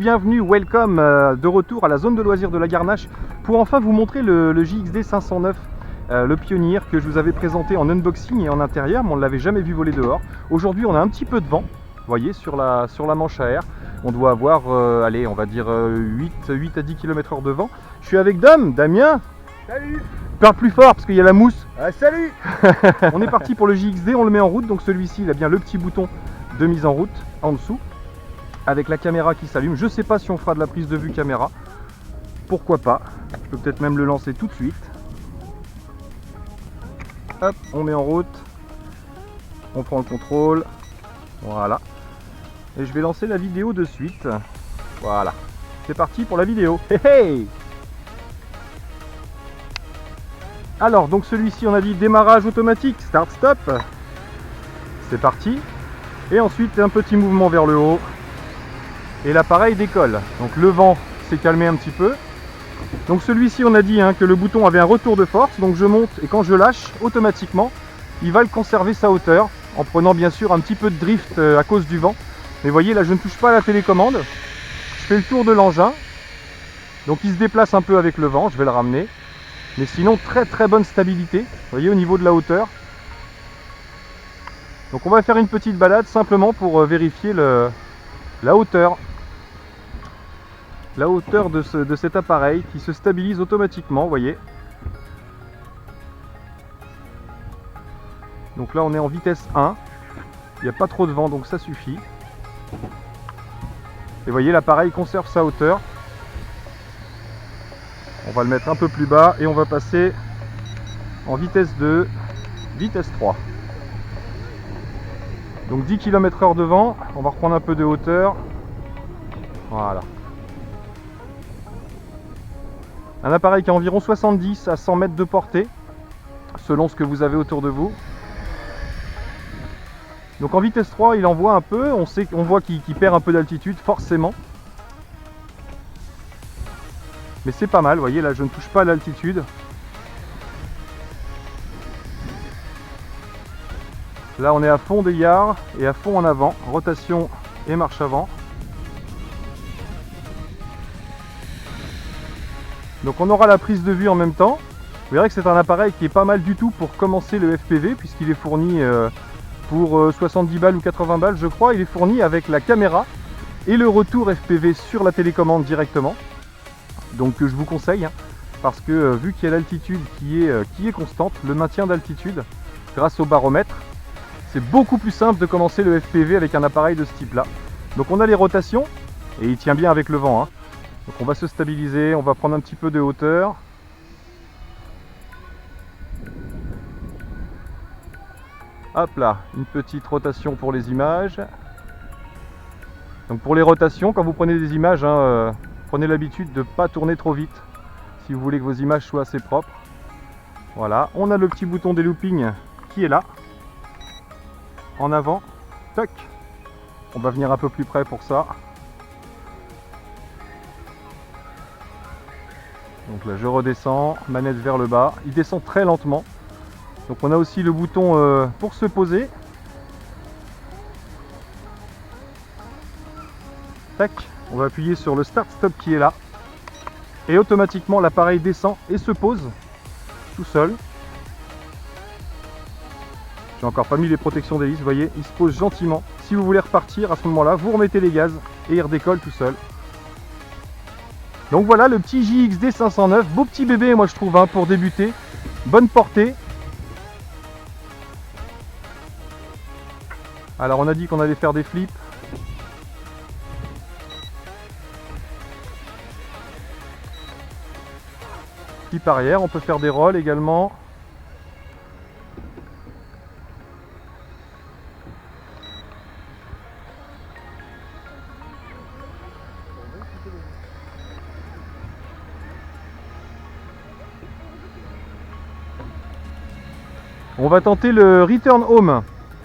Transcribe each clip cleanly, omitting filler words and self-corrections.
bienvenue, welcome de retour à la zone de loisirs de la Garnache pour enfin vous montrer le JXD 509, le Pioneer que je vous avais présenté en unboxing et en intérieur, mais on ne l'avait jamais vu voler dehors. Aujourd'hui on a un petit peu de vent, vous voyez, sur la manche à air. On doit avoir, allez, on va dire 8 à 10 km/h de vent. Je suis avec Damien. Salut. Parle plus fort parce qu'il y a la mousse. Salut. On est parti pour le JXD, on le met en route. Donc celui-ci, il a bien le petit bouton de mise en route en dessous, avec la caméra qui s'allume. Je ne sais pas si on fera de la prise de vue caméra. Pourquoi pas. Je peux peut-être même le lancer tout de suite. Hop, on met en route. On prend le contrôle. Voilà. Et je vais lancer la vidéo de suite. Voilà. C'est parti pour la vidéo. Hey, hey. Alors, donc celui-ci, on a dit démarrage automatique, start-stop. C'est parti. Et ensuite, un petit mouvement vers le haut. Et l'appareil décolle. Donc le vent s'est calmé un petit peu. Donc celui-ci, on a dit que le bouton avait un retour de force. Donc je monte et quand je lâche, automatiquement, il va le conserver sa hauteur. En prenant bien sûr un petit peu de drift à cause du vent. Mais voyez, là, je ne touche pas à la télécommande. Je fais le tour de l'engin. Donc il se déplace un peu avec le vent. Je vais le ramener. Mais sinon, très bonne stabilité, vous voyez, au niveau de la hauteur. Donc on va faire une petite balade simplement pour vérifier la hauteur. La hauteur de cet appareil qui se stabilise automatiquement, vous voyez. Donc là on est en vitesse 1. Il n'y a pas trop de vent, donc ça suffit. Et vous voyez, l'appareil conserve sa hauteur. On va le mettre un peu plus bas et on va passer en vitesse 2, vitesse 3. Donc 10 km/h de vent, on va reprendre un peu de hauteur. Voilà. Un appareil qui a environ 70 à 100 mètres de portée, selon ce que vous avez autour de vous. Donc en vitesse 3, il envoie un peu, on voit qu'il perd un peu d'altitude, forcément. Mais c'est pas mal, vous voyez, là je ne touche pas à l'altitude. Là on est à fond des yards et à fond en avant, rotation et marche avant. Donc on aura la prise de vue en même temps. Vous verrez que c'est un appareil qui est pas mal du tout pour commencer le FPV, puisqu'il est fourni pour 70 balles ou 80 balles je crois. Il est fourni avec la caméra et le retour FPV sur la télécommande directement. Donc je vous conseille, parce que vu qu'il y a l'altitude qui est constante, le maintien d'altitude grâce au baromètre, c'est beaucoup plus simple de commencer le FPV avec un appareil de ce type là. Donc on a les rotations et il tient bien avec le vent. Donc on va se stabiliser, on va prendre un petit peu de hauteur. Hop là, une petite rotation pour les images. Donc pour les rotations, quand vous prenez des images, prenez l'habitude de ne pas tourner trop vite si vous voulez que vos images soient assez propres. Voilà, on a le petit bouton des loopings qui est là. En avant, toc. On va venir un peu plus près pour ça. Donc là je redescends, manette vers le bas. Il descend très lentement. Donc on a aussi le bouton pour se poser. Tac. On va appuyer sur le start-stop qui est là. Et automatiquement l'appareil descend et se pose tout seul. J'ai encore pas mis les protections d'hélice, vous voyez, il se pose gentiment. Si vous voulez repartir à ce moment-là, vous remettez les gaz et il redécolle tout seul. Donc voilà le petit JXD 509, beau petit bébé moi je trouve pour débuter. Bonne portée. Alors on a dit qu'on allait faire des flips. Flip arrière, on peut faire des rolls également. On va tenter le return home.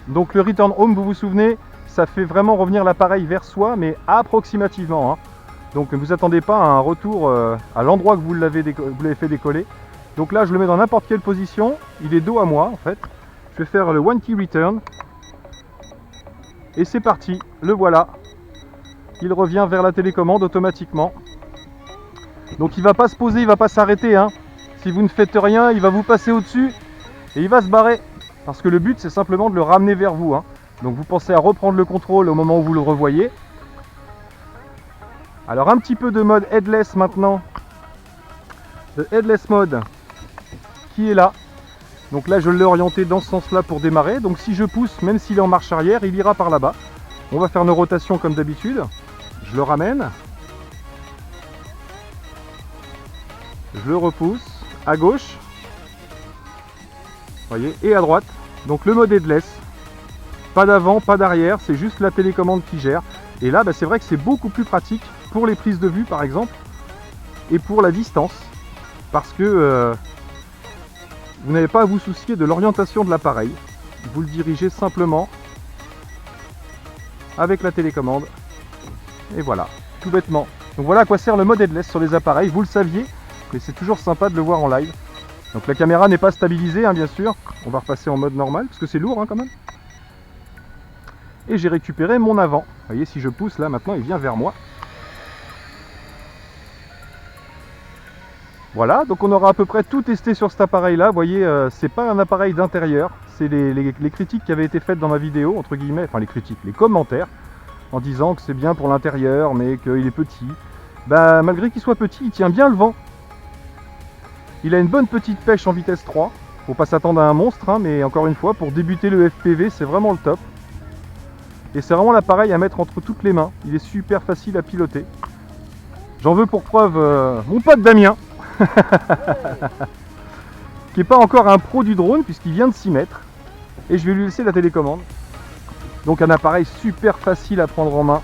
Donc le return home, vous vous souvenez, ça fait vraiment revenir l'appareil vers soi, mais approximativement. Donc ne vous attendez pas à un retour à l'endroit que vous l'avez fait décoller. Donc là je le mets dans n'importe quelle position, il est dos à moi en fait. Je vais faire le one key return. Et c'est parti, le voilà. il revient vers la télécommande automatiquement. Donc il va pas se poser, il va pas s'arrêter, hein. Si vous ne faites rien, il va vous passer au-dessus et il va se barrer. Parce que le but c'est simplement de le ramener vers vous, hein. Donc vous pensez à reprendre le contrôle au moment où vous le revoyez. Alors un petit peu de mode headless maintenant. Le headless mode qui est là. Donc là je l'ai orienté dans ce sens là pour démarrer. Donc si je pousse, même s'il est en marche arrière, il ira par là-bas. On va faire nos rotations comme d'habitude. Je le ramène. Je le repousse à gauche. Voyez, et à droite. Donc le mode headless. Pas d'avant, pas d'arrière, c'est juste la télécommande qui gère. Et là, c'est vrai que c'est beaucoup plus pratique pour les prises de vue par exemple. Et pour la distance. Parce que vous n'avez pas à vous soucier de l'orientation de l'appareil. Vous le dirigez simplement avec la télécommande. Et voilà, tout bêtement. Donc voilà à quoi sert le mode headless sur les appareils. Vous le saviez, mais c'est toujours sympa de le voir en live. Donc la caméra n'est pas stabilisée, hein, bien sûr. On va repasser en mode normal, parce que c'est lourd, hein, quand même. Et j'ai récupéré mon avant. Vous voyez, si je pousse là, maintenant, il vient vers moi. Voilà, donc on aura à peu près tout testé sur cet appareil-là. Vous voyez, c'est pas un appareil d'intérieur. C'est les critiques qui avaient été faites dans ma vidéo, entre guillemets, enfin les critiques, les commentaires, en disant que c'est bien pour l'intérieur, mais qu'il est petit. Bah, malgré qu'il soit petit, il tient bien le vent. Il a une bonne petite pêche en vitesse 3. Faut pas s'attendre à un monstre, hein, mais encore une fois, pour débuter le FPV, c'est vraiment le top. Et c'est vraiment l'appareil à mettre entre toutes les mains. Il est super facile à piloter. J'en veux pour preuve mon pote Damien, qui n'est pas encore un pro du drone, puisqu'il vient de s'y mettre. Et je vais lui laisser la télécommande. Donc un appareil super facile à prendre en main,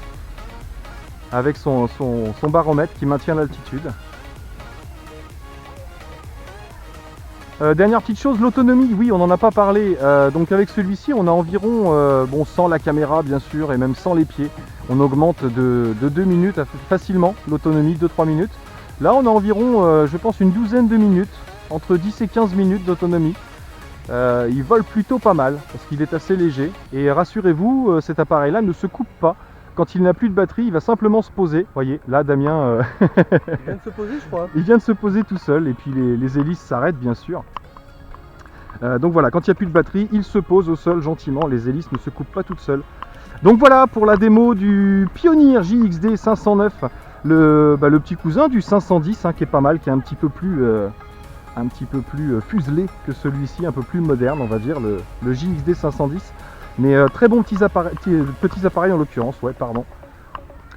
avec son baromètre qui maintient l'altitude. Dernière petite chose, l'autonomie, oui, on n'en a pas parlé. Donc avec celui-ci, on a environ, bon, sans la caméra bien sûr, et même sans les pieds, on augmente de 2 minutes facilement l'autonomie, 2-3 minutes. Là, on a environ, je pense, une douzaine de minutes, entre 10 et 15 minutes d'autonomie. Il vole plutôt pas mal, parce qu'il est assez léger. Et rassurez-vous, cet appareil-là ne se coupe pas. Quand il n'a plus de batterie, il va simplement se poser. Vous voyez, là, Damien... Il vient de se poser, je crois. Il vient de se poser tout seul, et puis les hélices s'arrêtent, bien sûr. Donc voilà, quand il n'y a plus de batterie, il se pose au sol gentiment. Les hélices ne se coupent pas toutes seules. Donc voilà pour la démo du Pioneer JXD 509. Le petit cousin du 510, hein, qui est pas mal, qui est un petit peu plus fuselé que celui-ci, un peu plus moderne, on va dire, le JXD 510. Mais très bons petits appareils en l'occurrence, ouais, pardon.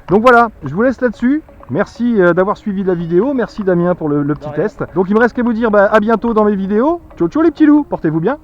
Donc voilà, je vous laisse là-dessus. Merci d'avoir suivi la vidéo. Merci Damien pour le petit test. Donc il me reste qu'à vous dire à bientôt dans mes vidéos. Ciao ciao les petits loups, portez-vous bien.